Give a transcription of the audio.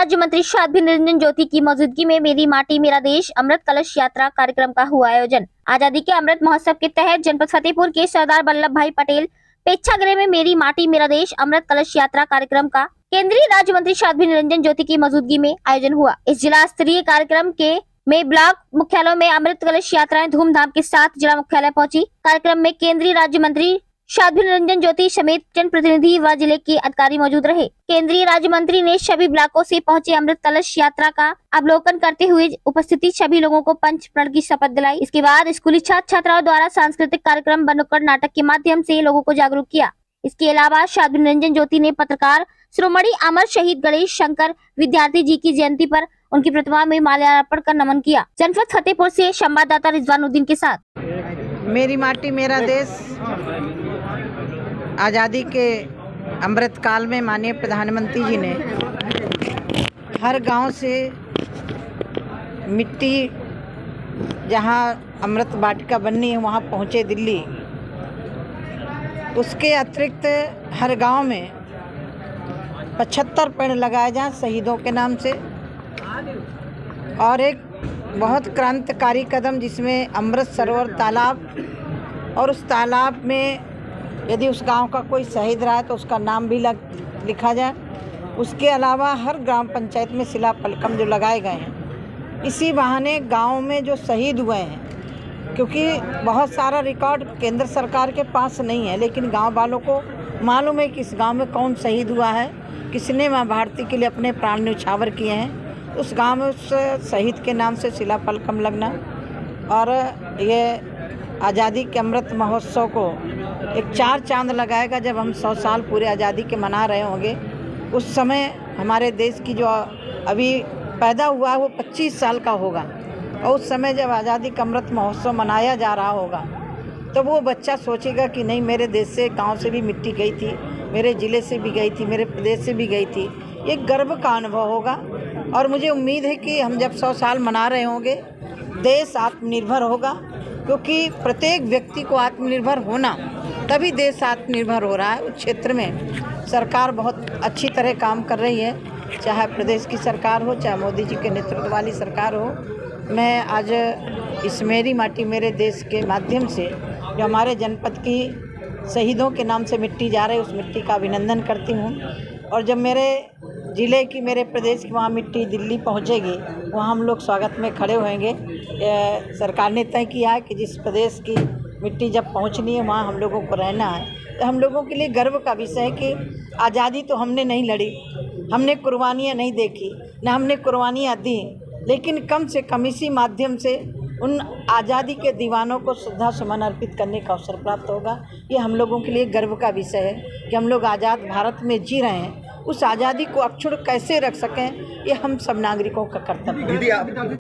राज्य मंत्री साध्वी निरंजन ज्योति की मौजूदगी में मेरी माटी मेरा देश अमृत कलश यात्रा कार्यक्रम का हुआ आयोजन। आजादी के अमृत महोत्सव के तहत जनपद फतेहपुर के सरदार वल्लभ भाई पटेल प्रेक्षागृह में मेरी माटी मेरा देश अमृत कलश यात्रा कार्यक्रम का केंद्रीय राज्य मंत्री साध्वी निरंजन ज्योति की मौजूदगी में आयोजन हुआ। इस जिला स्तरीय कार्यक्रम में ब्लॉक मुख्यालयों में अमृत कलश यात्राएं धूमधाम के साथ जिला मुख्यालय पहुंची। कार्यक्रम में केंद्रीय राज्य मंत्री साध्वी निरंजन ज्योति समेत जनप्रतिनिधि व जिले के अधिकारी मौजूद रहे। केंद्रीय राज्य मंत्री ने सभी ब्लॉकों से पहुंचे अमृत कलश यात्रा का अवलोकन करते हुए उपस्थित सभी लोगों को पंच प्रण की शपथ दिलाई। इसके बाद स्कूली छात्र छात्राओं द्वारा सांस्कृतिक कार्यक्रम व नुक्कड़ नाटक के माध्यम से लोगों को जागरूक किया। इसके अलावा साध्वी निरंजन ज्योति ने पत्रकार शिरोमणि अमर शहीद गणेश शंकर विद्यार्थी जी की जयंती पर उनकी प्रतिमा में माल्यार्पण कर नमन किया। जनपद फतेहपुर से संवाददाता रिजवानुद्दीन के साथ। मेरी माटी मेरा देश आज़ादी के अमृत काल में माननीय प्रधानमंत्री जी ने हर गांव से मिट्टी जहां अमृत वाटिका बननी है वहां पहुंचे दिल्ली। उसके अतिरिक्त हर गांव में 75 पेड़ लगाए जाएं शहीदों के नाम से। और एक बहुत क्रांतिकारी कदम जिसमें अमृत सरोवर तालाब, और उस तालाब में यदि उस गांव का कोई शहीद रहा है तो उसका नाम भी लिखा जाए। उसके अलावा हर ग्राम पंचायत में शिला फलकम जो लगाए गए हैं, इसी बहाने गांव में जो शहीद हुए हैं, क्योंकि बहुत सारा रिकॉर्ड केंद्र सरकार के पास नहीं है, लेकिन गांव वालों को मालूम है कि इस गांव में कौन शहीद हुआ है, किसने माँ भारती के लिए अपने प्राण न्यौछावर किए हैं। उस गांव में उस शहीद के नाम से शिला फलकम लगना और ये आज़ादी के अमृत महोत्सव को एक 4 चांद लगाएगा। जब हम 100 साल पूरे आज़ादी के मना रहे होंगे, उस समय हमारे देश की जो अभी पैदा हुआ है वो 25 साल का होगा, और उस समय जब आज़ादी का अमृत महोत्सव मनाया जा रहा होगा तो वो बच्चा सोचेगा कि नहीं, मेरे देश से गांव से भी मिट्टी गई थी, मेरे ज़िले से भी गई थी, मेरे प्रदेश से भी गई थी। एक गर्व का अनुभव होगा। और मुझे उम्मीद है कि हम जब 100 साल मना रहे होंगे, देश आत्मनिर्भर होगा, क्योंकि प्रत्येक व्यक्ति को आत्मनिर्भर होना, तभी देश आत्मनिर्भर हो रहा है। उस क्षेत्र में सरकार बहुत अच्छी तरह काम कर रही है, चाहे प्रदेश की सरकार हो, चाहे मोदी जी के नेतृत्व वाली सरकार हो। मैं आज इस मेरी माटी मेरे देश के माध्यम से जो हमारे जनपद की शहीदों के नाम से मिट्टी जा रही है, उस मिट्टी का अभिनंदन करती हूँ। और जब मेरे ज़िले की, मेरे प्रदेश की वहाँ मिट्टी दिल्ली पहुँचेगी, वहाँ हम लोग स्वागत में खड़े होंगे। सरकार ने तय किया है कि जिस प्रदेश की मिट्टी जब पहुँचनी है वहाँ हम लोगों को रहना है। तो हम लोगों के लिए गर्व का विषय है कि आज़ादी तो हमने नहीं लड़ी, हमने कुर्बानियाँ नहीं देखी, न हमने कुर्बानियाँ दी, लेकिन कम से कम इसी माध्यम से उन आज़ादी के दीवानों को श्रद्धा सुमन अर्पित करने का अवसर प्राप्त होगा। ये हम लोगों के लिए गर्व का विषय है कि हम लोग आज़ाद भारत में जी रहे हैं। उस आज़ादी को अक्षुण्ण कैसे रख सकें, ये हम सब नागरिकों का कर्तव्य है।